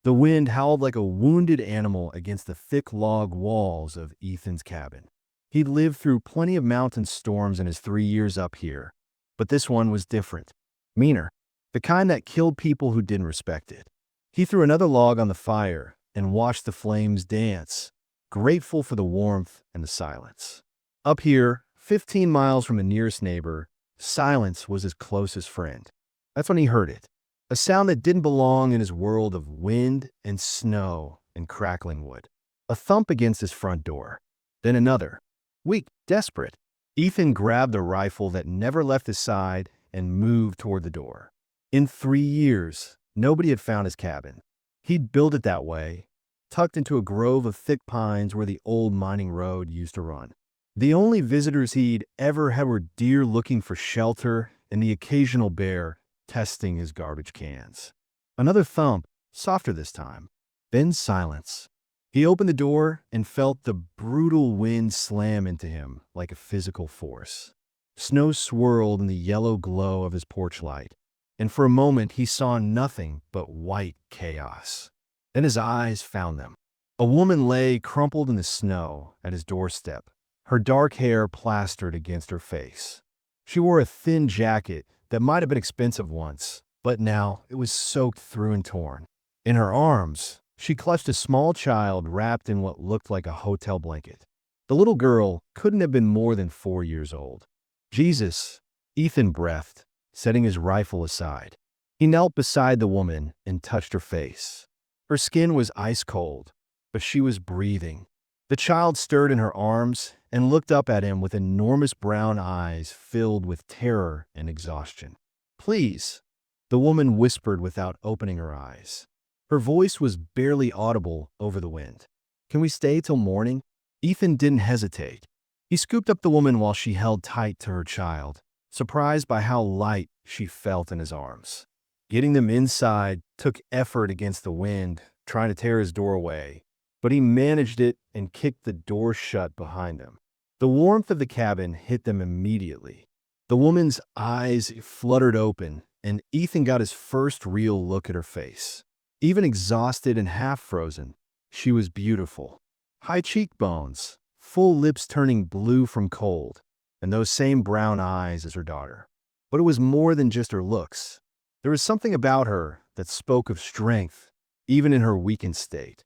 The wind howled like a wounded animal against the thick log walls of Ethan's cabin. He'd lived through plenty of mountain storms in his 3 years up here, but this one was different, meaner, the kind that killed people who didn't respect it. He threw another log on the fire and watched the flames dance, grateful for the warmth and the silence. Up here, 15 miles from the nearest neighbor, silence was his closest friend. That's when he heard it. A sound that didn't belong in his world of wind and snow and crackling wood. A thump against his front door. Then another. Weak, desperate. Ethan grabbed a rifle that never left his side and moved toward the door. In 3 years, nobody had found his cabin. He'd built it that way, tucked into a grove of thick pines where the old mining road used to run. The only visitors he'd ever had were deer looking for shelter and the occasional bear testing his garbage cans. Another thump, softer this time. Then silence. He opened the door and felt the brutal wind slam into him like a physical force. Snow swirled in the yellow glow of his porch light, and for a moment he saw nothing but white chaos. Then his eyes found them. A woman lay crumpled in the snow at his doorstep, her dark hair plastered against her face. She wore a thin jacket that might have been expensive once, but now it was soaked through and torn. In her arms, she clutched a small child wrapped in what looked like a hotel blanket. The little girl couldn't have been more than 4 years old. Jesus, Ethan breathed, setting his rifle aside. He knelt beside the woman and touched her face. Her skin was ice cold, but she was breathing. The child stirred in her arms and looked up at him with enormous brown eyes filled with terror and exhaustion. "Please," the woman whispered without opening her eyes. Her voice was barely audible over the wind. "Can we stay till morning?" Ethan didn't hesitate. He scooped up the woman while she held tight to her child, surprised by how light she felt in his arms. Getting them inside took effort against the wind, trying to tear his door away, but he managed it and kicked the door shut behind him. The warmth of the cabin hit them immediately. The woman's eyes fluttered open, and Ethan got his first real look at her face. Even exhausted and half frozen, she was beautiful. High cheekbones, full lips turning blue from cold, and those same brown eyes as her daughter. But it was more than just her looks. There was something about her that spoke of strength, even in her weakened state.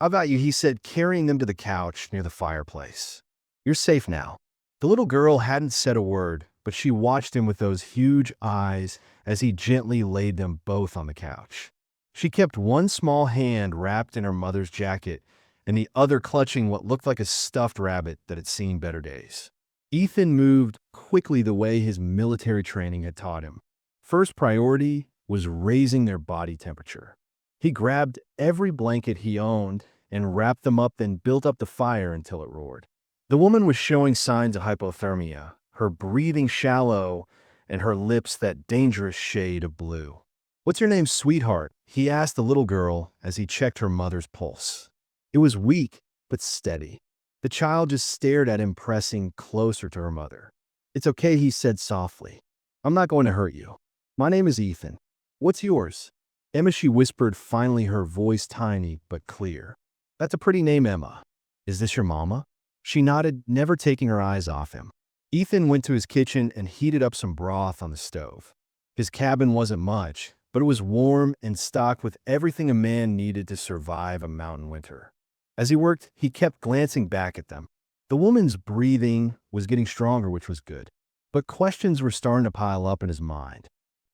"How about you?" he said, carrying them to the couch near the fireplace. "You're safe now." The little girl hadn't said a word, but she watched him with those huge eyes as he gently laid them both on the couch. She kept one small hand wrapped in her mother's jacket and the other clutching what looked like a stuffed rabbit that had seen better days. Ethan moved quickly the way his military training had taught him. First priority was raising their body temperature. He grabbed every blanket he owned and wrapped them up, then built up the fire until it roared. The woman was showing signs of hypothermia, her breathing shallow and her lips that dangerous shade of blue. "What's your name, sweetheart?" he asked the little girl as he checked her mother's pulse. It was weak, but steady. The child just stared at him, pressing closer to her mother. "It's okay," he said softly. "I'm not going to hurt you. My name is Ethan. What's yours?" "Emma," she whispered, finally, her voice tiny but clear. "That's a pretty name, Emma. Is this your mama?" She nodded, never taking her eyes off him. Ethan went to his kitchen and heated up some broth on the stove. His cabin wasn't much, but it was warm and stocked with everything a man needed to survive a mountain winter. As he worked, he kept glancing back at them. The woman's breathing was getting stronger, which was good, but questions were starting to pile up in his mind.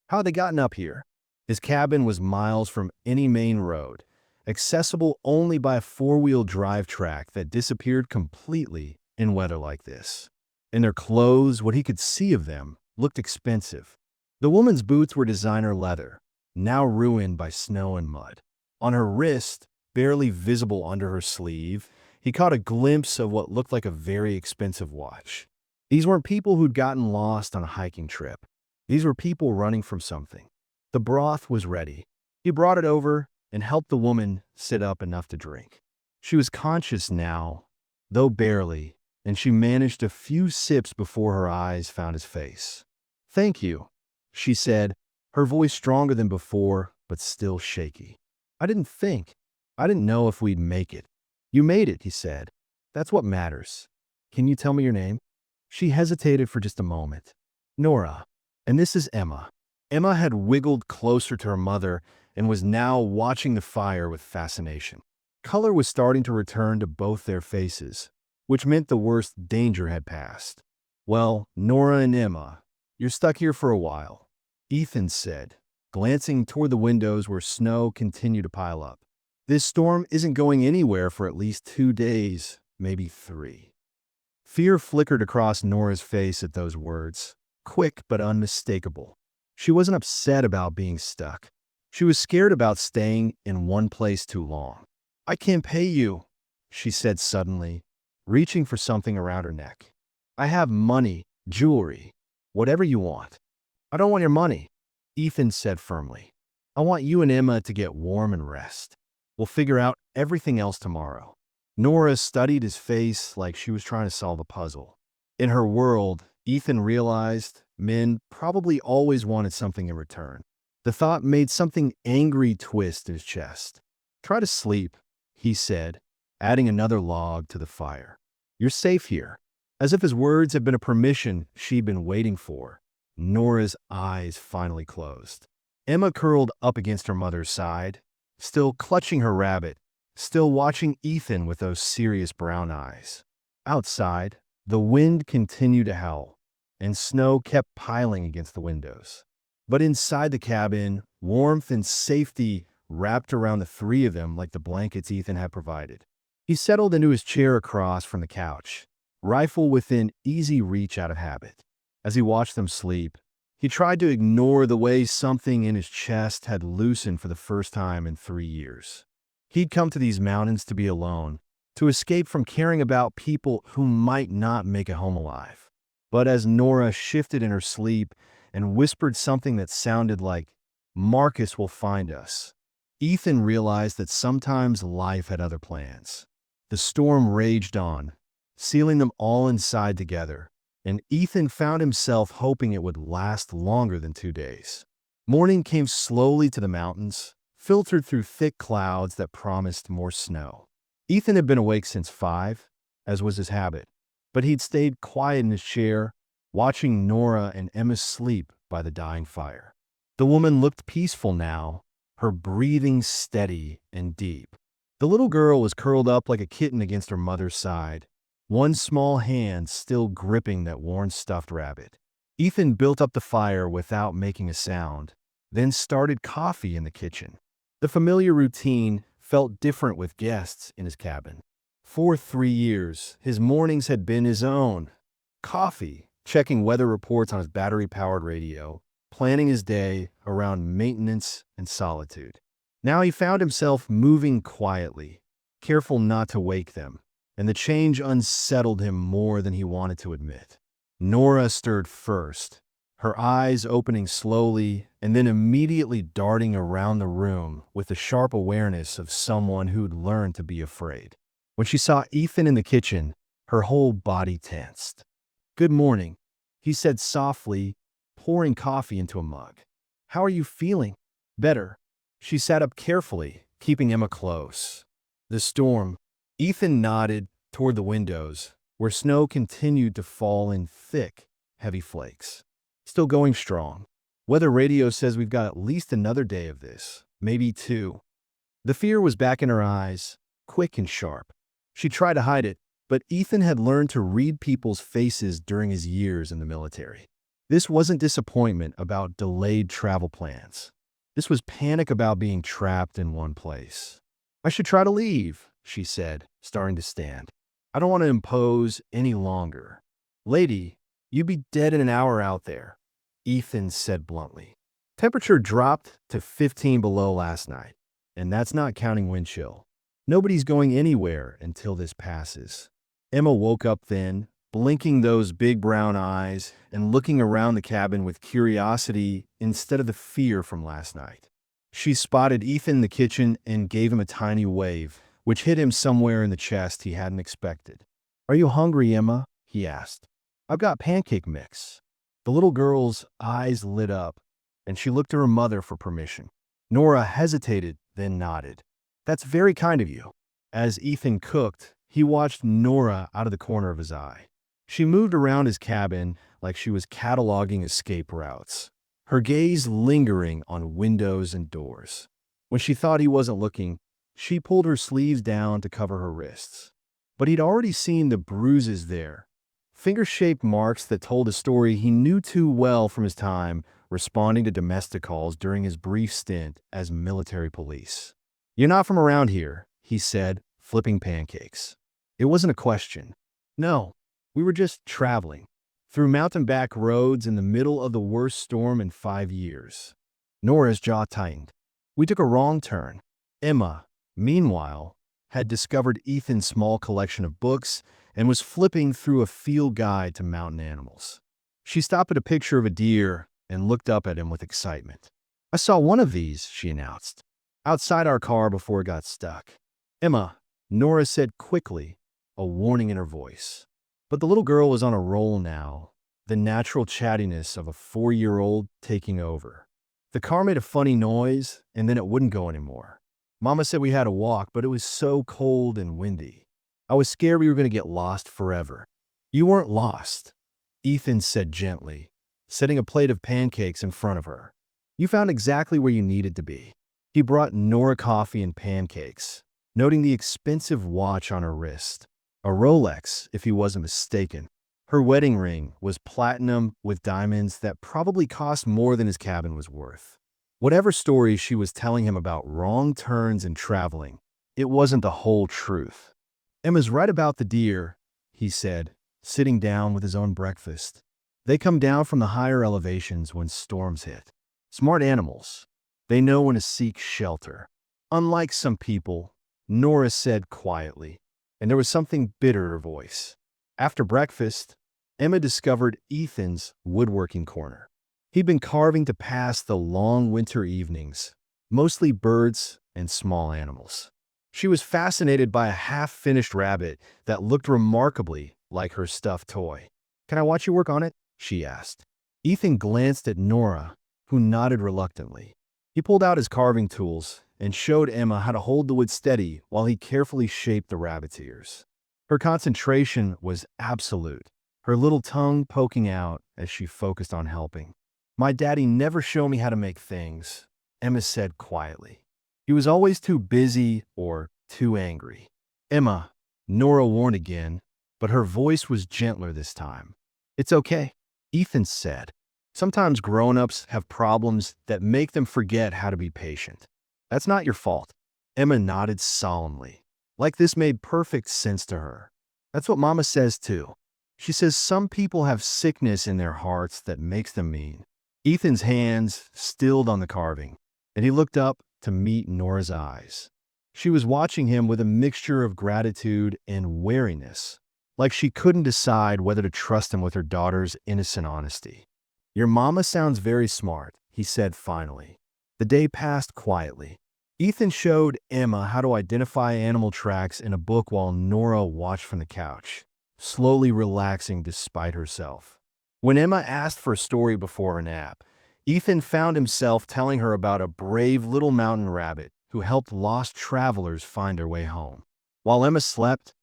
How had they gotten up here? His cabin was miles from any main road, accessible only by a four-wheel drive track that disappeared completely in weather like this. And their clothes, what he could see of them, looked expensive. The woman's boots were designer leather, now ruined by snow and mud. On her wrist, barely visible under her sleeve, he caught a glimpse of what looked like a very expensive watch. These weren't people who'd gotten lost on a hiking trip. These were people running from something. The broth was ready. He brought it over and helped the woman sit up enough to drink. She was conscious now, though barely, and she managed a few sips before her eyes found his face. "Thank you," she said, her voice stronger than before, but still shaky. I didn't think. I didn't know if we'd make it. You made it, he said. That's what matters. Can you tell me your name? She hesitated for just a moment. Nora. And this is Emma. Emma had wiggled closer to her mother and was now watching the fire with fascination. Color was starting to return to both their faces, which meant the worst danger had passed. Well, Nora and Emma, you're stuck here for a while, Ethan said, glancing toward the windows where snow continued to pile up. This storm isn't going anywhere for at least 2 days, maybe 3. Fear flickered across Nora's face at those words, quick but unmistakable. She wasn't upset about being stuck. She was scared about staying in one place too long. I can't pay you, she said suddenly, reaching for something around her neck. I have money, jewelry, whatever you want. I don't want your money, Ethan said firmly. I want you and Emma to get warm and rest. We'll figure out everything else tomorrow. Nora studied his face like she was trying to solve a puzzle. In her world, Ethan realized men probably always wanted something in return. The thought made something angry twist in his chest. Try to sleep, he said, adding another log to the fire. You're safe here. As if his words had been a permission she'd been waiting for, Nora's eyes finally closed. Emma curled up against her mother's side, still clutching her rabbit, still watching Ethan with those serious brown eyes. Outside, the wind continued to howl, and snow kept piling against the windows. But inside the cabin, warmth and safety wrapped around the 3 of them like the blankets Ethan had provided. He settled into his chair across from the couch, rifle within easy reach out of habit. As he watched them sleep, he tried to ignore the way something in his chest had loosened for the first time in 3 years. He'd come to these mountains to be alone, to escape from caring about people who might not make it home alive. But as Nora shifted in her sleep and whispered something that sounded like, "Marcus will find us," Ethan realized that sometimes life had other plans. The storm raged on, sealing them all inside together, and Ethan found himself hoping it would last longer than 2 days. Morning came slowly to the mountains, filtered through thick clouds that promised more snow. Ethan had been awake since 5, as was his habit, but he'd stayed quiet in his chair, watching Nora and Emma sleep by the dying fire. The woman looked peaceful now, her breathing steady and deep. The little girl was curled up like a kitten against her mother's side, one small hand still gripping that worn stuffed rabbit. Ethan built up the fire without making a sound, then started coffee in the kitchen. The familiar routine felt different with guests in his cabin. For 3 years, his mornings had been his own. Coffee, checking weather reports on his battery-powered radio, planning his day around maintenance and solitude. Now he found himself moving quietly, careful not to wake them, and the change unsettled him more than he wanted to admit. Nora stirred first, her eyes opening slowly and then immediately darting around the room with the sharp awareness of someone who'd learned to be afraid. When she saw Ethan in the kitchen, her whole body tensed. "Good morning," he said softly, pouring coffee into a mug. "How are you feeling?" "Better." She sat up carefully, keeping Emma close. The storm. Ethan nodded toward the windows, where snow continued to fall in thick, heavy flakes. "Still going strong. Weather radio says we've got at least another day of this, maybe 2. The fear was back in her eyes, quick and sharp. She tried to hide it, but Ethan had learned to read people's faces during his years in the military. This wasn't disappointment about delayed travel plans. This was panic about being trapped in one place. "I should try to leave," she said, starting to stand. "I don't want to impose any longer." "Lady, you'd be dead in an hour out there," Ethan said bluntly. Temperature dropped to 15 below last night, and that's not counting wind chill. Nobody's going anywhere until this passes. Emma woke up then, blinking those big brown eyes and looking around the cabin with curiosity instead of the fear from last night. She spotted Ethan in the kitchen and gave him a tiny wave, which hit him somewhere in the chest he hadn't expected. "Are you hungry, Emma?" he asked. "I've got pancake mix." The little girl's eyes lit up, and she looked to her mother for permission. Nora hesitated, then nodded. That's very kind of you. As Ethan cooked, he watched Nora out of the corner of his eye. She moved around his cabin like she was cataloging escape routes, her gaze lingering on windows and doors. When she thought he wasn't looking, she pulled her sleeves down to cover her wrists. But he'd already seen the bruises there, finger-shaped marks that told a story he knew too well from his time responding to domestic calls during his brief stint as military police. "You're not from around here," he said, flipping pancakes. It wasn't a question. "No, we were just traveling through mountain back roads in the middle of the worst storm in 5 years." Nora's jaw tightened. "We took a wrong turn." Emma, meanwhile, had discovered Ethan's small collection of books and was flipping through a field guide to mountain animals. She stopped at a picture of a deer and looked up at him with excitement. "I saw one of these," she announced, "outside our car before it got stuck." "Emma," Nora said quickly, a warning in her voice. But the little girl was on a roll now, the natural chattiness of a 4-year-old taking over. The car made a funny noise, and then it wouldn't go anymore. "Mama said we had to walk, but it was so cold and windy. I was scared we were going to get lost forever." "You weren't lost," Ethan said gently, setting a plate of pancakes in front of her. "You found exactly where you needed to be." He brought Nora coffee and pancakes, noting the expensive watch on her wrist. A Rolex, if he wasn't mistaken. Her wedding ring was platinum with diamonds that probably cost more than his cabin was worth. Whatever story she was telling him about wrong turns and traveling, it wasn't the whole truth. "Emma's right about the deer," he said, sitting down with his own breakfast. "They come down from the higher elevations when storms hit. Smart animals. They know when to seek shelter. Unlike some people," Nora said quietly, and there was something bitter in her voice. After breakfast, Emma discovered Ethan's woodworking corner. He'd been carving to pass the long winter evenings, mostly birds and small animals. She was fascinated by a half-finished rabbit that looked remarkably like her stuffed toy. "Can I watch you work on it?" she asked. Ethan glanced at Nora, who nodded reluctantly. He pulled out his carving tools and showed Emma how to hold the wood steady while he carefully shaped the rabbit's ears. Her concentration was absolute, her little tongue poking out as she focused on helping. "My daddy never showed me how to make things," Emma said quietly. "He was always too busy or too angry." "Emma," Nora warned again, but her voice was gentler this time. "It's okay," Ethan said. "Sometimes grown-ups have problems that make them forget how to be patient. That's not your fault." Emma nodded solemnly, like this made perfect sense to her. "That's what Mama says too. She says some people have sickness in their hearts that makes them mean." Ethan's hands stilled on the carving, and he looked up to meet Nora's eyes. She was watching him with a mixture of gratitude and wariness, like she couldn't decide whether to trust him with her daughter's innocent honesty. "Your mama sounds very smart," he said finally. The day passed quietly. Ethan showed Emma how to identify animal tracks in a book while Nora watched from the couch, slowly relaxing despite herself. When Emma asked for a story before her nap, Ethan found himself telling her about a brave little mountain rabbit who helped lost travelers find their way home. While Emma slept,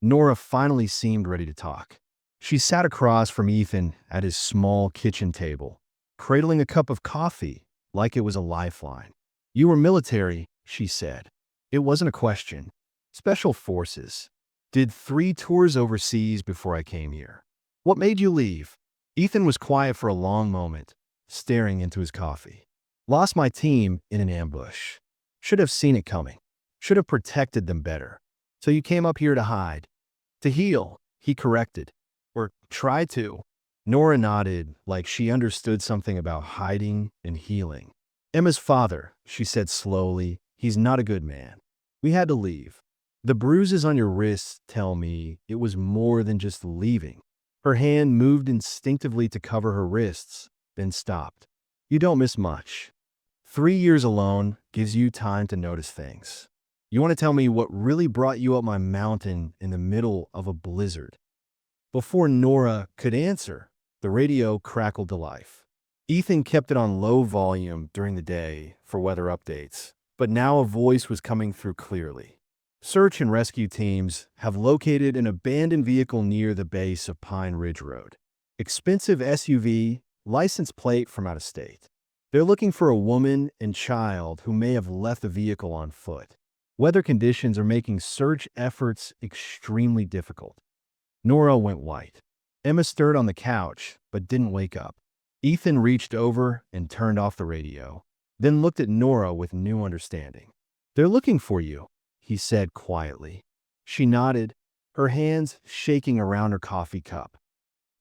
Nora finally seemed ready to talk. She sat across from Ethan at his small kitchen table, cradling a cup of coffee like it was a lifeline. "You were military," she said. It wasn't a question. "Special forces. Did 3 tours overseas before I came here. What made you leave?" Ethan was quiet for a long moment, staring into his coffee. "Lost my team in an ambush. Should have seen it coming. Should have protected them better. So you came up here to hide." "To heal," he corrected. "Or try to." Nora nodded like she understood something about hiding and healing. "Emma's father," she said slowly, "he's not a good man. We had to leave. The bruises on your wrists tell me it was more than just leaving." Her hand moved instinctively to cover her wrists, then stopped. "You don't miss much. 3 years alone gives you time to notice things. You want to tell me what really brought you up my mountain in the middle of a blizzard?" Before Nora could answer, the radio crackled to life. Ethan kept it on low volume during the day for weather updates, But now a voice was coming through clearly. Search and rescue teams have located an abandoned vehicle near the base of Pine Ridge Road. Expensive SUV, license plate from out of state. They're looking for a woman and child who may have left the vehicle on foot. Weather conditions are making search efforts extremely difficult. Nora went white. Emma stirred on the couch, but didn't wake up. Ethan reached over and turned off the radio, then looked at Nora with new understanding. "They're looking for you," he said quietly. She nodded, her hands shaking around her coffee cup.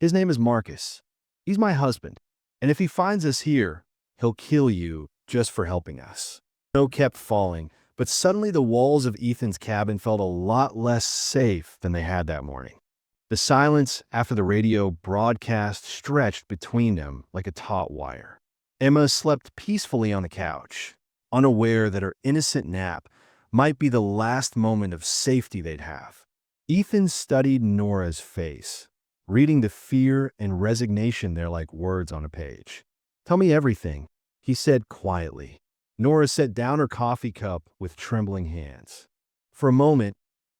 "His name is Marcus. He's my husband, and if he finds us here, he'll kill you just for helping us." Snow kept falling, but suddenly the walls of Ethan's cabin felt a lot less safe than they had that morning. The silence after the radio broadcast stretched between them like a taut wire. Emma slept peacefully on the couch, unaware that her innocent nap might be the last moment of safety they'd have. Ethan studied Nora's face, reading the fear and resignation there like words on a page. "Tell me everything," he said quietly. Nora set down her coffee cup with trembling hands. For a moment,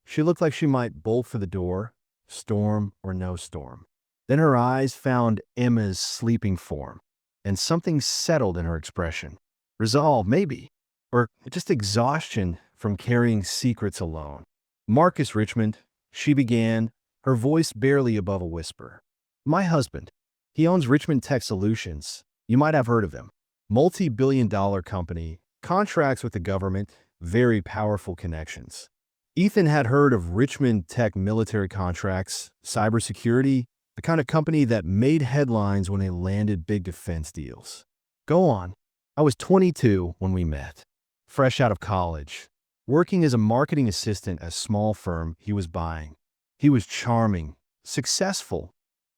she looked like she might bolt for the door, storm or no storm. Then her eyes found Emma's sleeping form, and something settled in her expression. Resolve, maybe, or just exhaustion from carrying secrets alone. "Marcus Richmond," she began, her voice barely above a whisper. "My husband. He owns Richmond Tech Solutions. You might have heard of him. Multi-billion-dollar company, contracts with the government, very powerful connections." Ethan had heard of Richmond Tech military contracts, cybersecurity, the kind of company that made headlines when they landed big defense deals. "Go on." "I was 22 when we met, fresh out of college, working as a marketing assistant at a small firm he was buying. He was charming, successful,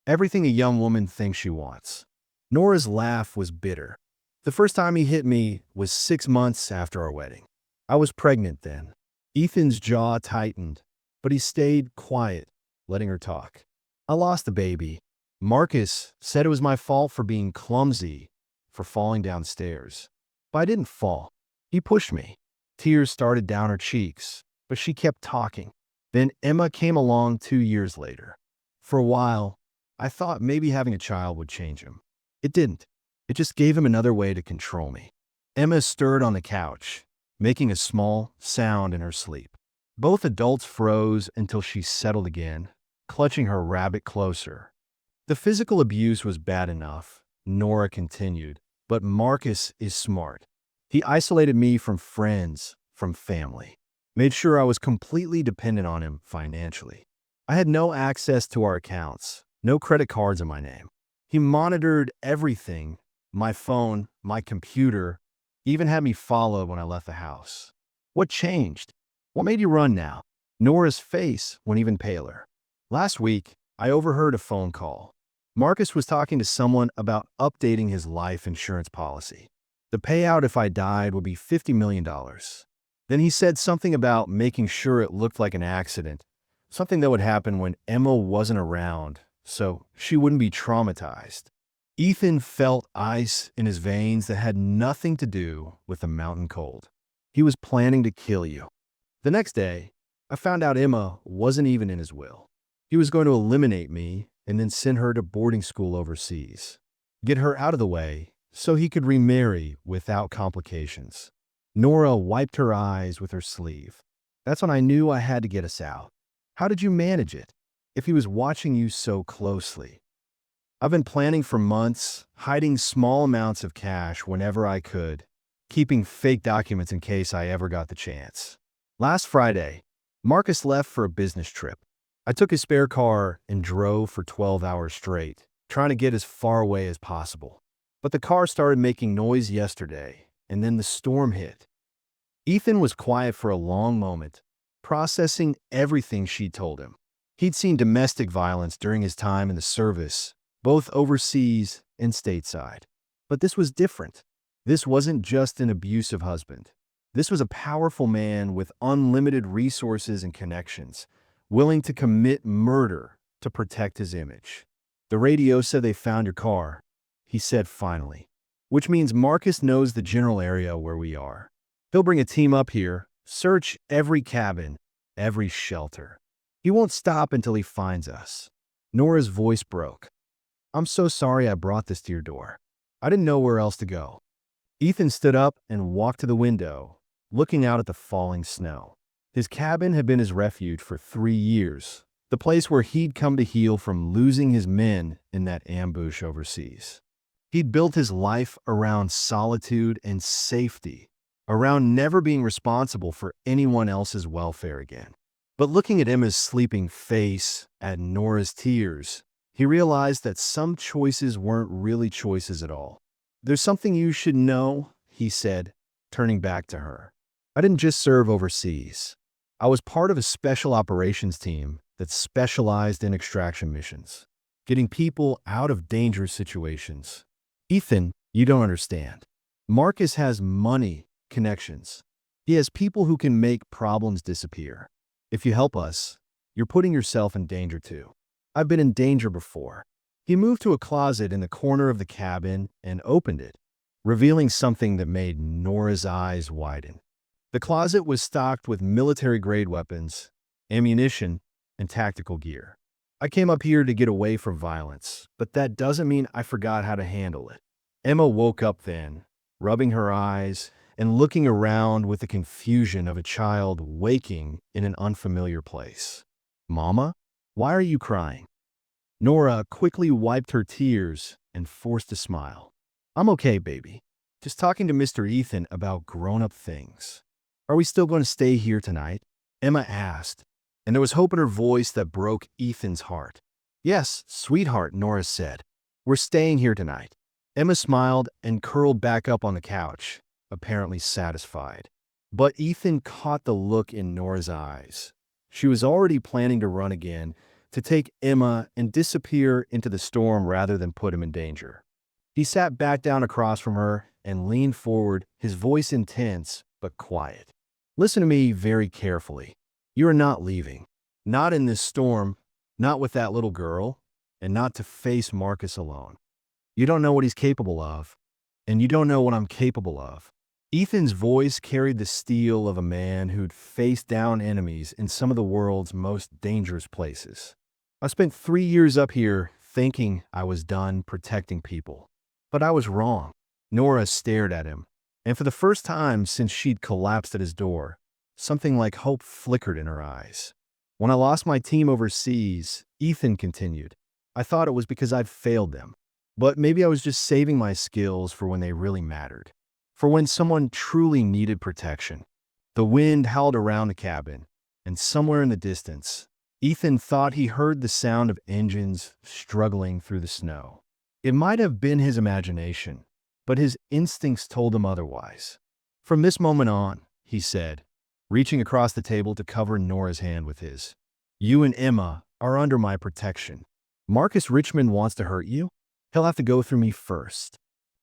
everything a young woman thinks she wants." Nora's laugh was bitter. "The first time he hit me was 6 months after our wedding. I was pregnant then." Ethan's jaw tightened, but he stayed quiet, letting her talk. "I lost the baby. Marcus said it was my fault for being clumsy, for falling downstairs. But I didn't fall. He pushed me." Tears started down her cheeks, but she kept talking. "Then Emma came along 2 years later. For a while, I thought maybe having a child would change him. It didn't. It just gave him another way to control me." Emma stirred on the couch, making a small sound in her sleep. Both adults froze until she settled again, clutching her rabbit closer. "The physical abuse was bad enough," Nora continued, "but Marcus is smart. He isolated me from friends, from family. Made sure I was completely dependent on him financially. I had no access to our accounts, no credit cards in my name. He monitored everything, my phone, my computer, even had me followed when I left the house." "What changed? What made you run now?" Nora's face went even paler. "Last week, I overheard a phone call. Marcus was talking to someone about updating his life insurance policy. The payout if I died would be $50 million. Then he said something about making sure it looked like an accident, something that would happen when Emma wasn't around, so she wouldn't be traumatized." Ethan felt ice in his veins that had nothing to do with the mountain cold. "He was planning to kill you." The next day, I found out Emma wasn't even in his will. He was going to eliminate me and then send her to boarding school overseas. Get her out of the way so he could remarry without complications. Nora wiped her eyes with her sleeve. "That's when I knew I had to get us out. How did you manage it, if he was watching you so closely?" "I've been planning for months, hiding small amounts of cash whenever I could, keeping fake documents in case I ever got the chance. Last Friday, Marcus left for a business trip. I took his spare car and drove for 12 hours straight, trying to get as far away as possible. But the car started making noise yesterday, and then the storm hit." Ethan was quiet for a long moment, processing everything she told him. He'd seen domestic violence during his time in the service, both overseas and stateside. But this was different. This wasn't just an abusive husband. This was a powerful man with unlimited resources and connections, willing to commit murder to protect his image. "The radio said they found your car," he said finally, "which means Marcus knows the general area where we are. He'll bring a team up here, search every cabin, every shelter. He won't stop until he finds us." Nora's voice broke. "I'm so sorry I brought this to your door. I didn't know where else to go." Ethan stood up and walked to the window, looking out at the falling snow. His cabin had been his refuge for 3 years, the place where he'd come to heal from losing his men in that ambush overseas. He'd built his life around solitude and safety, around never being responsible for anyone else's welfare again. But looking at Emma's sleeping face, at Nora's tears, he realized that some choices weren't really choices at all. "There's something you should know," he said, turning back to her. "I didn't just serve overseas. I was part of a special operations team that specialized in extraction missions, getting people out of dangerous situations. Ethan, you don't understand. Marcus has money, connections. He has people who can make problems disappear. If you help us, you're putting yourself in danger too. I've been in danger before." He moved to a closet in the corner of the cabin and opened it, revealing something that made Nora's eyes widen. The closet was stocked with military-grade weapons, ammunition, and tactical gear. "I came up here to get away from violence, but that doesn't mean I forgot how to handle it." Emma woke up then, rubbing her eyes and looking around with the confusion of a child waking in an unfamiliar place. "Mama, why are you crying?" Nora quickly wiped her tears and forced a smile. "I'm okay, baby. Just talking to Mr. Ethan about grown-up things." "Are we still going to stay here tonight?" Emma asked, and there was hope in her voice that broke Ethan's heart. "Yes, sweetheart," Nora said. "We're staying here tonight." Emma smiled and curled back up on the couch, apparently satisfied. But Ethan caught the look in Nora's eyes. She was already planning to run again, to take Emma and disappear into the storm rather than put him in danger. He sat back down across from her and leaned forward, his voice intense but quiet. "Listen to me very carefully. You are not leaving. Not in this storm, not with that little girl, and not to face Marcus alone. You don't know what he's capable of, and you don't know what I'm capable of." Ethan's voice carried the steel of a man who'd faced down enemies in some of the world's most dangerous places. "I spent 3 years up here thinking I was done protecting people. But I was wrong." Nora stared at him, and for the first time since she'd collapsed at his door, something like hope flickered in her eyes. "When I lost my team overseas," Ethan continued, "I thought it was because I'd failed them. But maybe I was just saving my skills for when they really mattered, for when someone truly needed protection." The wind howled around the cabin, and somewhere in the distance, Ethan thought he heard the sound of engines struggling through the snow. It might have been his imagination, but his instincts told him otherwise. "From this moment on," he said, reaching across the table to cover Nora's hand with his, "you and Emma are under my protection. Marcus Richmond wants to hurt you? He'll have to go through me first."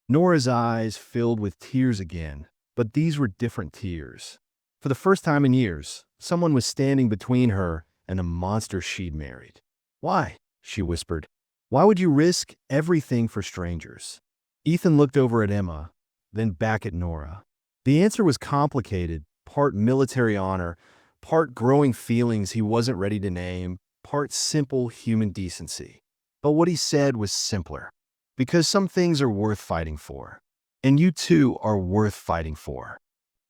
Nora's eyes filled with tears again, but these were different tears. For the first time in years, someone was standing between her and the monster she'd married. "Why?" she whispered. "Why would you risk everything for strangers?" Ethan looked over at Emma, then back at Nora. The answer was complicated, part military honor, part growing feelings he wasn't ready to name, part simple human decency. But what he said was simpler. Because some things are worth fighting for. And you too are worth fighting for.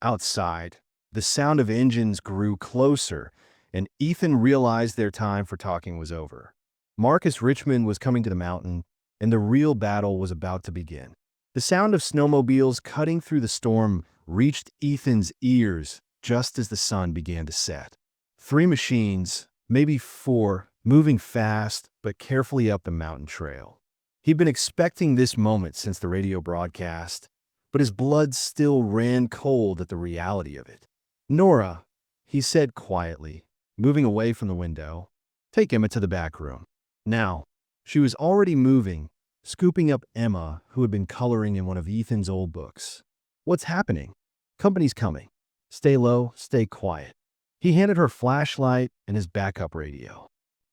Outside, the sound of engines grew closer, and Ethan realized their time for talking was over. Marcus Richmond was coming to the mountain, and the real battle was about to begin. The sound of snowmobiles cutting through the storm reached Ethan's ears just as the sun began to set. 3 machines, maybe 4, moving fast but carefully up the mountain trail. He'd been expecting this moment since the radio broadcast, but his blood still ran cold at the reality of it. "Nora," he said quietly, moving away from the window, "take Emma to the back room." Now, she was already moving, scooping up Emma, who had been coloring in one of Ethan's old books. "What's happening?" "Company's coming. Stay low, stay quiet." He handed her a flashlight and his backup radio.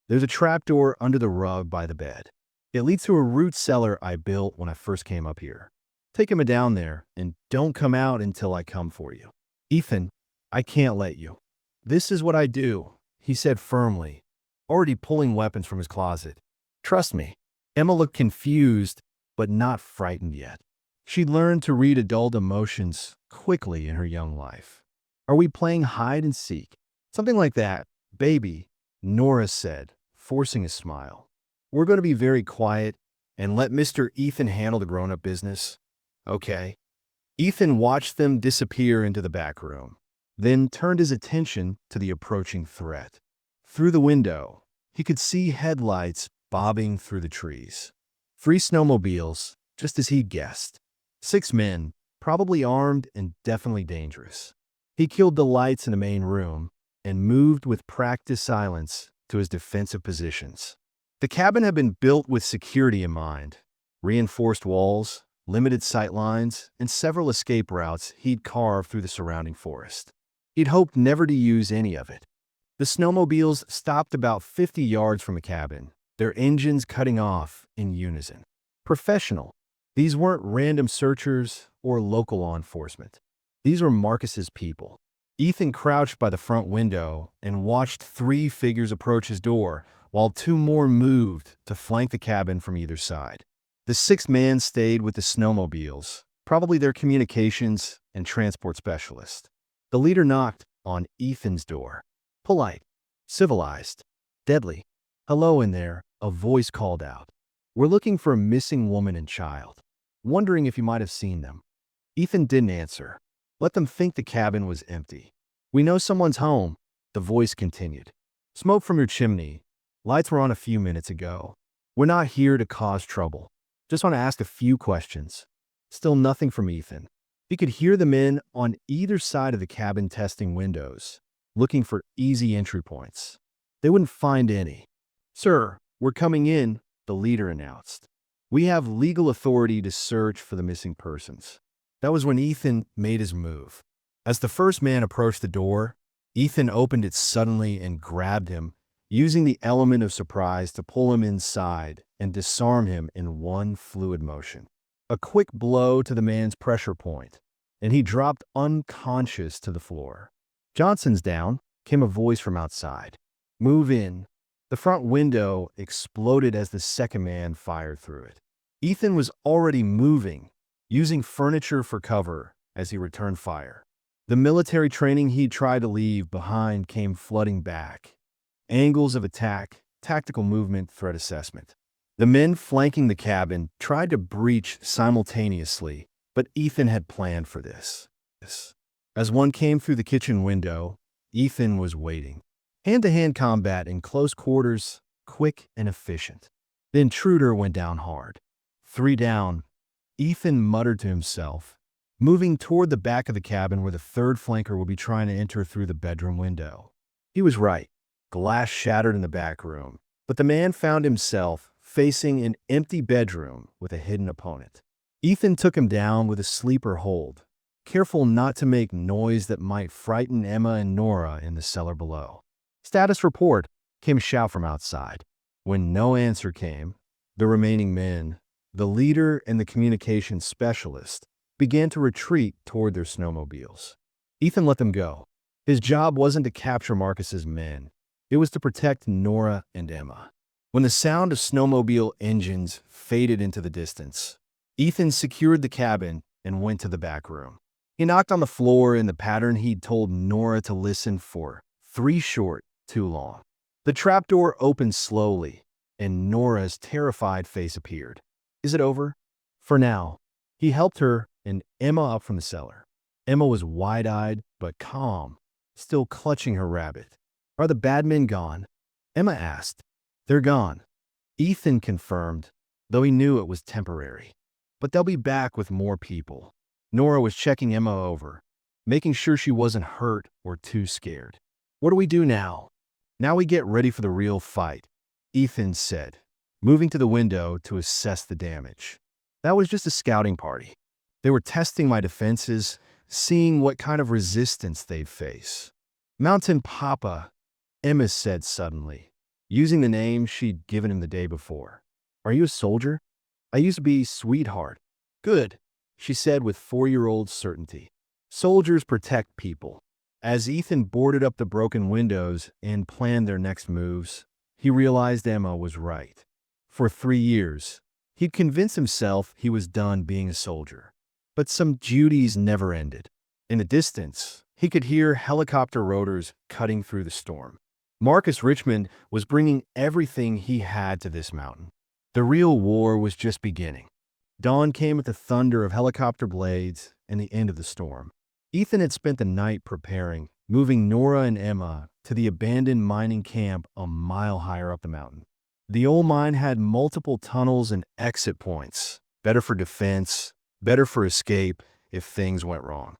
"There's a trapdoor under the rug by the bed. It leads to a root cellar I built when I first came up here. Take Emma down there, and don't come out until I come for you." Ethan, I can't let you. This is what I do, he said firmly, already pulling weapons from his closet. Trust me. Emma looked confused, but not frightened yet. She'd learned to read adult emotions quickly in her young life. Are we playing hide and seek? Something like that, baby, Nora said, forcing a smile. We're going to be very quiet and let Mr. Ethan handle the grown-up business. Okay. Ethan watched them disappear into the back room, then turned his attention to the approaching threat. Through the window, he could see headlights bobbing through the trees. 3 snowmobiles, just as he'd guessed. 6 men, probably armed and definitely dangerous. He killed the lights in the main room and moved with practiced silence to his defensive positions. The cabin had been built with security in mind. Reinforced walls, limited sight lines, and several escape routes he'd carved through the surrounding forest. He'd hoped never to use any of it. The snowmobiles stopped about 50 yards from the cabin, their engines cutting off in unison. Professional. These weren't random searchers or local law enforcement. These were Marcus's people. Ethan crouched by the front window and watched 3 figures approach his door, while 2 more moved to flank the cabin from either side. The 6th man stayed with the snowmobiles, probably their communications and transport specialist. The leader knocked on Ethan's door. Polite, civilized, deadly. Hello in there, a voice called out. We're looking for a missing woman and child. Wondering if you might have seen them. Ethan didn't answer. Let them think the cabin was empty. We know someone's home, the voice continued. Smoke from your chimney. Lights were on a few minutes ago. We're not here to cause trouble. Just want to ask a few questions. Still nothing from Ethan. He could hear the men on either side of the cabin testing windows, looking for easy entry points. They wouldn't find any. Sir, we're coming in, the leader announced. We have legal authority to search for the missing persons. That was when Ethan made his move. As the first man approached the door, Ethan opened it suddenly and grabbed him, using the element of surprise to pull him inside and disarm him in one fluid motion. A quick blow to the man's pressure point, and he dropped unconscious to the floor. Johnson's down, came a voice from outside. Move in. The front window exploded as the second man fired through it. Ethan was already moving, using furniture for cover as he returned fire. The military training he'd tried to leave behind came flooding back. Angles of attack, tactical movement, threat assessment. The men flanking the cabin tried to breach simultaneously, but Ethan had planned for this. As one came through the kitchen window, Ethan was waiting. Hand-to-hand combat in close quarters, quick and efficient. The intruder went down hard. 3 down. Ethan muttered to himself, moving toward the back of the cabin where the 3rd flanker would be trying to enter through the bedroom window. He was right. Glass shattered in the back room, but the man found himself facing an empty bedroom with a hidden opponent. Ethan took him down with a sleeper hold, careful not to make noise that might frighten Emma and Nora in the cellar below. Status report, came a shout from outside. When no answer came, the remaining men, the leader and the communications specialist, began to retreat toward their snowmobiles. Ethan let them go. His job wasn't to capture Marcus's men. It was to protect Nora and Emma. When the sound of snowmobile engines faded into the distance, Ethan secured the cabin and went to the back room. He knocked on the floor in the pattern he'd told Nora to listen for. 3 short, 2 long. The trapdoor opened slowly, and Nora's terrified face appeared. Is it over? For now. He helped her and Emma up from the cellar. Emma was wide-eyed but calm, still clutching her rabbit. Are the bad men gone? Emma asked. They're gone. Ethan confirmed, though he knew it was temporary. But they'll be back with more people. Nora was checking Emma over, making sure she wasn't hurt or too scared. What do we do now? Now we get ready for the real fight, Ethan said, moving to the window to assess the damage. That was just a scouting party. They were testing my defenses, seeing what kind of resistance they'd face. Mountain Papa, Emma said suddenly, using the name she'd given him the day before. Are you a soldier? I used to be sweetheart. Good, she said with 4-year-old certainty. Soldiers protect people. As Ethan boarded up the broken windows and planned their next moves, he realized Emma was right. For 3 years, he'd convinced himself he was done being a soldier. But some duties never ended. In the distance, he could hear helicopter rotors cutting through the storm. Marcus Richmond was bringing everything he had to this mountain. The real war was just beginning. Dawn came with the thunder of helicopter blades and the end of the storm. Ethan had spent the night preparing, moving Nora and Emma to the abandoned mining camp a mile higher up the mountain. The old mine had multiple tunnels and exit points, better for defense, better for escape if things went wrong.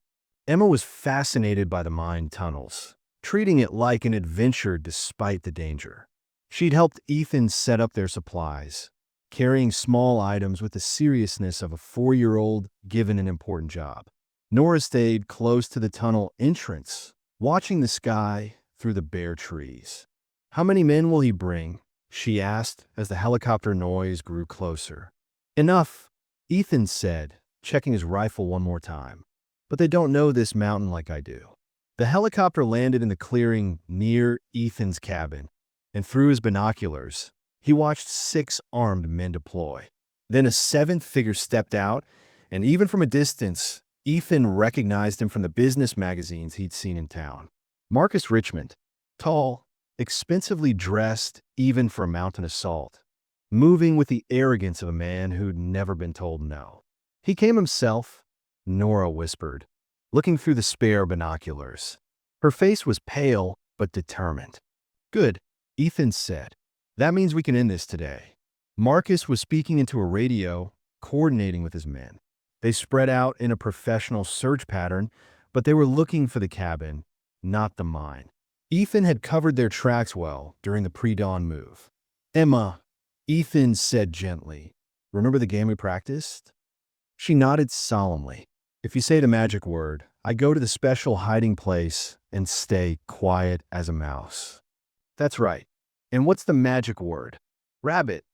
Emma was fascinated by the mine tunnels, treating it like an adventure despite the danger. She'd helped Ethan set up their supplies, carrying small items with the seriousness of a 4-year-old given an important job. Nora stayed close to the tunnel entrance, watching the sky through the bare trees. "How many men will he bring?" she asked as the helicopter noise grew closer. "Enough," Ethan said, checking his rifle one more time. "But they don't know this mountain like I do." The helicopter landed in the clearing near Ethan's cabin, and through his binoculars, he watched 6 armed men deploy. Then a 7th figure stepped out, and even from a distance, Ethan recognized him from the business magazines he'd seen in town. Marcus Richmond, tall, expensively dressed even for a mountain assault, moving with the arrogance of a man who'd never been told no. "He came himself," Nora whispered, looking through the spare binoculars. Her face was pale but determined. "Good," Ethan said. "That means we can end this today." Marcus was speaking into a radio, coordinating with his men. They spread out in a professional search pattern, but they were looking for the cabin, not the mine. Ethan had covered their tracks well during the pre-dawn move. "Emma," Ethan said gently, "remember the game we practiced?" She nodded solemnly. "If you say the magic word, I go to the special hiding place and stay quiet as a mouse." "That's right. And what's the magic word?" "Rabbit,"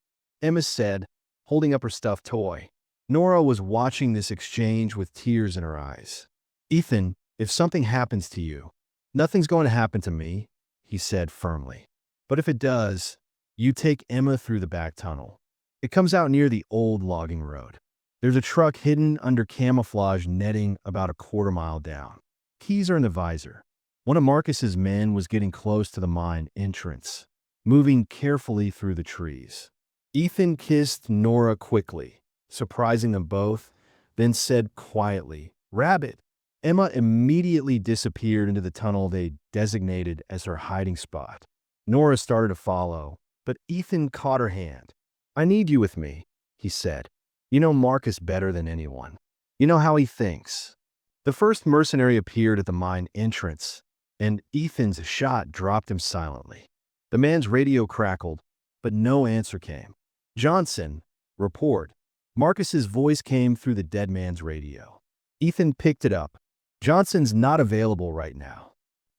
Emma said, holding up her stuffed toy. Nora was watching this exchange with tears in her eyes. "Ethan, if something happens to you—" "Nothing's going to happen to me," he said firmly. "But if it does, you take Emma through the back tunnel. It comes out near the old logging road. There's a truck hidden under camouflage netting about a quarter-mile down. Keys are in the visor." One of Marcus's men was getting close to the mine entrance, moving carefully through the trees. Ethan kissed Nora quickly, surprising them both, then said quietly, "Rabbit." Emma immediately disappeared into the tunnel they designated as her hiding spot. Nora started to follow, but Ethan caught her hand. "I need you with me," he said. "You know Marcus better than anyone. You know how he thinks." The first mercenary appeared at the mine entrance, and Ethan's shot dropped him silently. The man's radio crackled, but no answer came. "Johnson, report." Marcus's voice came through the dead man's radio. Ethan picked it up. "Johnson's not available right now."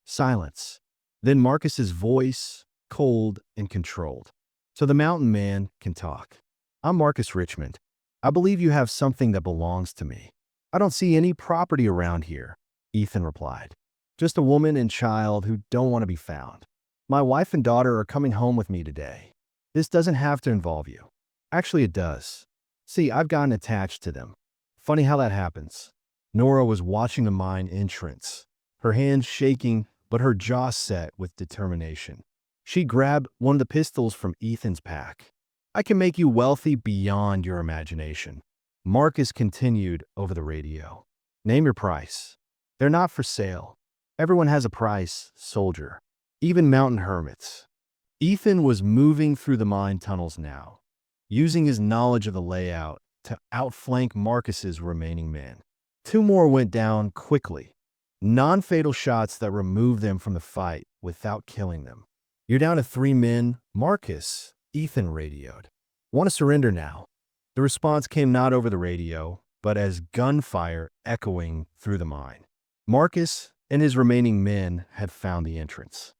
Silence. Then Marcus's voice, cold and controlled. "So the mountain man can talk. I'm Marcus Richmond. I believe you have something that belongs to me." "I don't see any property around here," Ethan replied. "Just a woman and child who don't want to be found. My wife and daughter are coming home with me today. This doesn't have to involve you." "Actually, it does. See, I've gotten attached to them. Funny how that happens." Nora was watching the mine entrance, her hands shaking but her jaw set with determination. She grabbed one of the pistols from Ethan's pack. "I can make you wealthy beyond your imagination." Marcus continued over the radio. "Name your price." "They're not for sale. Everyone has a price, soldier. Even mountain hermits." Ethan was moving through the mine tunnels now, using his knowledge of the layout to outflank Marcus's remaining men. 2 more went down quickly, non-fatal shots that removed them from the fight without killing them. "You're down to 3 men, Marcus," Ethan radioed. "Want to surrender now?" The response came not over the radio, but as gunfire echoing through the mine. Marcus and his remaining men had found the entrance.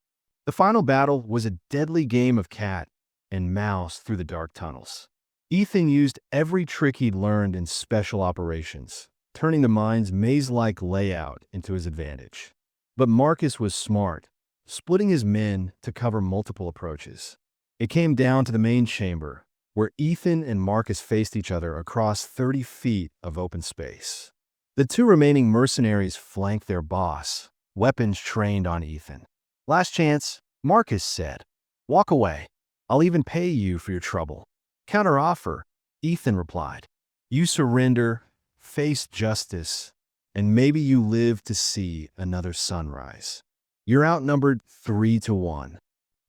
The final battle was a deadly game of cat and mouse through the dark tunnels. Ethan used every trick he'd learned in special operations turning the mine's maze-like layout into his advantage. But Marcus was smart, splitting his men to cover multiple approaches. It came down to the main chamber, where Ethan and Marcus faced each other across 30 feet of open space. The two remaining mercenaries flanked their boss, weapons trained on Ethan. "Last chance," Marcus said. "Walk away. I'll even pay you for your trouble." "Counteroffer," Ethan replied. "You surrender, face justice, and maybe you live to see another sunrise. You're outnumbered 3-1.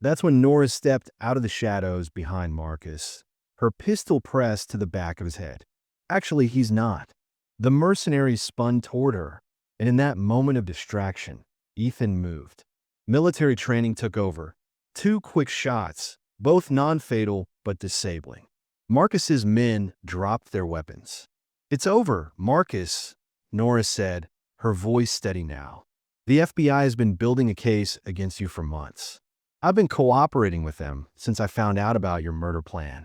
That's when Nora stepped out of the shadows behind Marcus, her pistol pressed to the back of his head. Actually, he's not. The mercenary spun toward her, and in that moment of distraction, Ethan moved. Military training took over. 2 quick shots, both non-fatal but disabling. Marcus's men dropped their weapons. "It's over, Marcus," Nora said, her voice steady now. "The FBI has been building a case against you for months. I've been cooperating with them since I found out about your murder plan."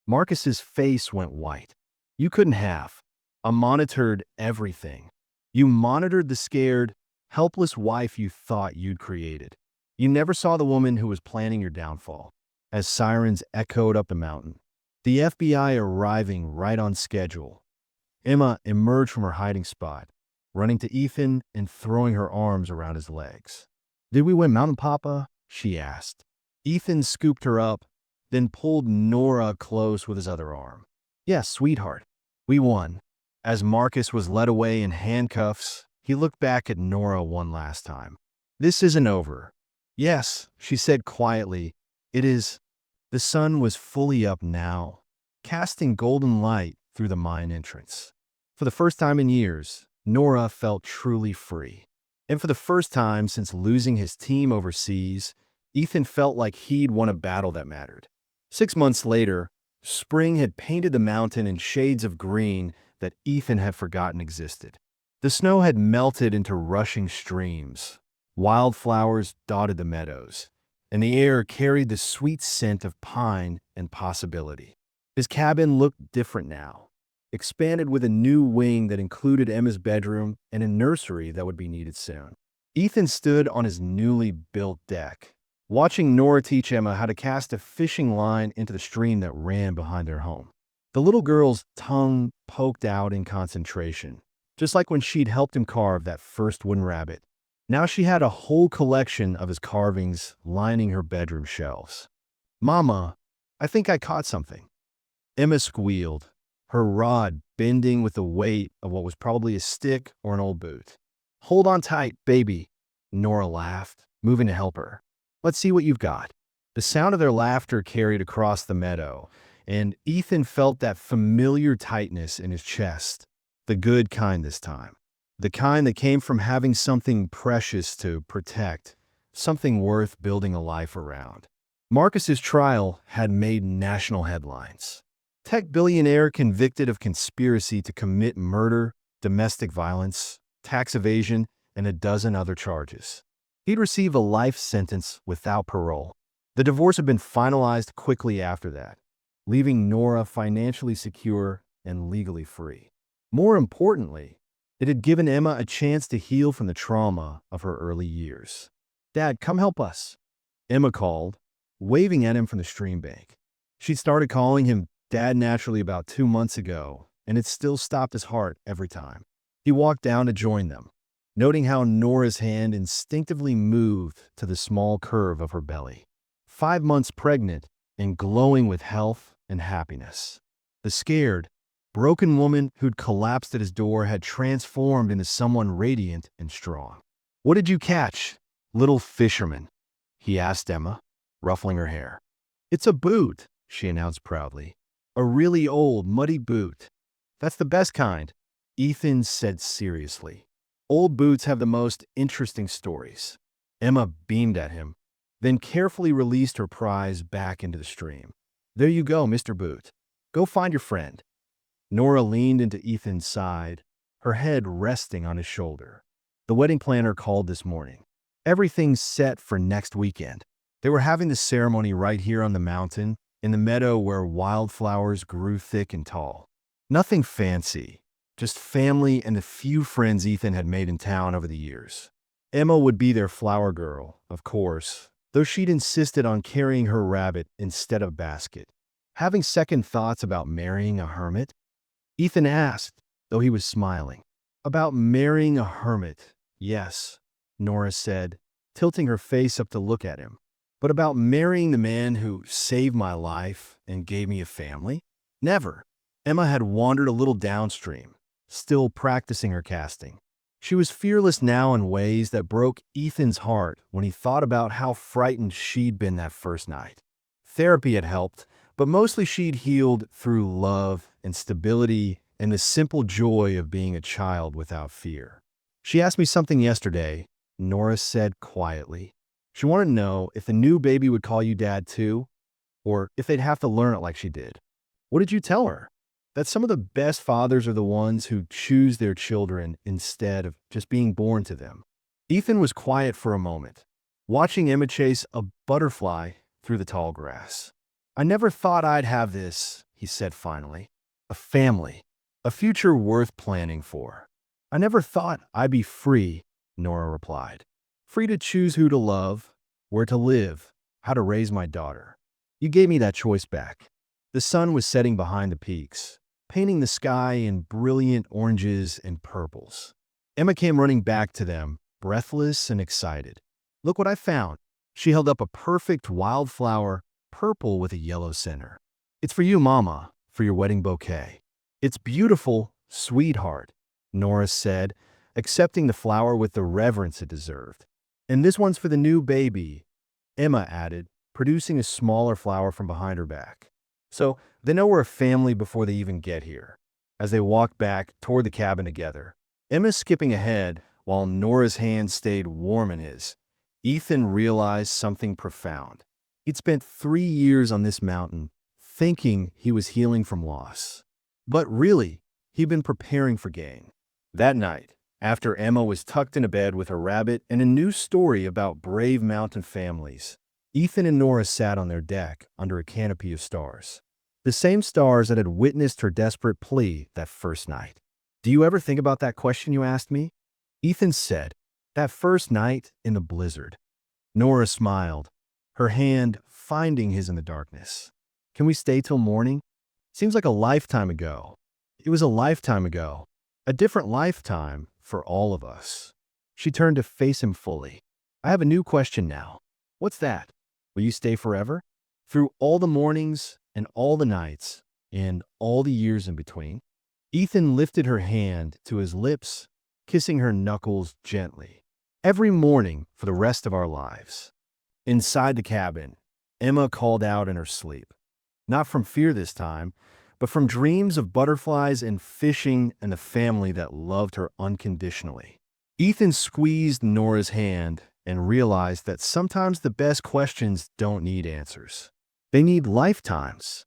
Marcus's face went white. "You couldn't have. I monitored everything. You monitored the scared, helpless wife you thought you'd created. You never saw the woman who was planning your downfall." As sirens echoed up the mountain, the FBI arriving right on schedule, Emma emerged from her hiding spot, running to Ethan and throwing her arms around his legs. "Did we win, Mountain Papa?" she asked. Ethan scooped her up, then pulled Nora close with his other arm. "Yes, sweetheart, we won." As Marcus was led away in handcuffs, he looked back at Nora one last time. "This isn't over." "Yes," she said quietly, "it is." The sun was fully up now, casting golden light through the mine entrance. For the first time in years, Nora felt truly free. And for the first time since losing his team overseas, Ethan felt like he'd won a battle that mattered. 6 months later, spring had painted the mountain in shades of green that Ethan had forgotten existed. The snow had melted into rushing streams. Wildflowers dotted the meadows, and the air carried the sweet scent of pine and possibility. His cabin looked different now, expanded with a new wing that included Emma's bedroom and a nursery that would be needed soon. Ethan stood on his newly built deck, watching Nora teach Emma how to cast a fishing line into the stream that ran behind their home. The little girl's tongue poked out in concentration, just like when she'd helped him carve that first wooden rabbit. Now she had a whole collection of his carvings lining her bedroom shelves. "Mama, I think I caught something." Emma squealed, her rod bending with the weight of what was probably a stick or an old boot. "Hold on tight, baby," Nora laughed, moving to help her. "Let's see what you've got." The sound of their laughter carried across the meadow, and Ethan felt that familiar tightness in his chest, the good kind this time. The kind that came from having something precious to protect, something worth building a life around. Marcus's trial had made national headlines. Tech billionaire convicted of conspiracy to commit murder, domestic violence, tax evasion, and a dozen other charges. He'd receive a life sentence without parole. The divorce had been finalized quickly after that, leaving Nora financially secure and legally free. More importantly, it had given Emma a chance to heal from the trauma of her early years. "Dad, come help us," Emma called, waving at him from the stream bank. She'd started calling him Dad naturally about 2 months ago, and it still stopped his heart every time. He walked down to join them, noting how Nora's hand instinctively moved to the small curve of her belly. 5 months pregnant and glowing with health and happiness. The scared, broken woman who'd collapsed at his door had transformed into someone radiant and strong. "What did you catch, little fisherman?" he asked Emma, ruffling her hair. "It's a boot," she announced proudly. "A really old, muddy boot. That's the best kind," Ethan said seriously. "Old boots have the most interesting stories." Emma beamed at him, then carefully released her prize back into the stream. "There you go, Mr. Boot. Go find your friend." Nora leaned into Ethan's side, her head resting on his shoulder. The wedding planner called this morning. Everything's set for next weekend. They were having the ceremony right here on the mountain, in the meadow where wildflowers grew thick and tall. Nothing fancy, just family and the few friends Ethan had made in town over the years. Emma would be their flower girl, of course, though she'd insisted on carrying her rabbit instead of basket. Having second thoughts about marrying a hermit? Ethan asked, though he was smiling. About marrying a hermit, yes, Nora said, tilting her face up to look at him. But about marrying the man who saved my life and gave me a family? Never. Emma had wandered a little downstream, still practicing her casting. She was fearless now in ways that broke Ethan's heart when he thought about how frightened she'd been that first night. Therapy had helped, but mostly she'd healed through love and stability and the simple joy of being a child without fear. She asked me something yesterday, Nora said quietly. She wanted to know if the new baby would call you Dad too, or if they'd have to learn it like she did. What did you tell her? That some of the best fathers are the ones who choose their children instead of just being born to them. Ethan was quiet for a moment, watching Emma chase a butterfly through the tall grass. I never thought I'd have this, he said finally. A family, a future worth planning for. I never thought I'd be free, Nora replied. Free to choose who to love, where to live, how to raise my daughter. You gave me that choice back. The sun was setting behind the peaks, painting the sky in brilliant oranges and purples. Emma came running back to them, breathless and excited. Look what I found. She held up a perfect wildflower, purple with a yellow center. It's for you, Mama, for your wedding bouquet. It's beautiful, sweetheart, Nora said, accepting the flower with the reverence it deserved. And this one's for the new baby, Emma added, producing a smaller flower from behind her back. So they know we're a family before they even get here. As they walked back toward the cabin together, Emma skipping ahead while Nora's hand stayed warm in his, Ethan realized something profound. He'd spent 3 years on this mountain thinking he was healing from loss. But really, he'd been preparing for gain. That night, after Emma was tucked into bed with her rabbit and a new story about brave mountain families, Ethan and Nora sat on their deck under a canopy of stars. The same stars that had witnessed her desperate plea that first night. Do you ever think about that question you asked me? Ethan said, that first night in the blizzard. Nora smiled, her hand finding his in the darkness. Can we stay till morning? Seems like a lifetime ago. It was a lifetime ago. A different lifetime for all of us. She turned to face him fully. I have a new question now. What's that? Will you stay forever? Through all the mornings and all the nights and all the years in between? Ethan lifted her hand to his lips, kissing her knuckles gently. Every morning for the rest of our lives. Inside the cabin, Emma called out in her sleep. Not from fear this time, but from dreams of butterflies and fishing and a family that loved her unconditionally. Ethan squeezed Nora's hand and realized that sometimes the best questions don't need answers. They need lifetimes.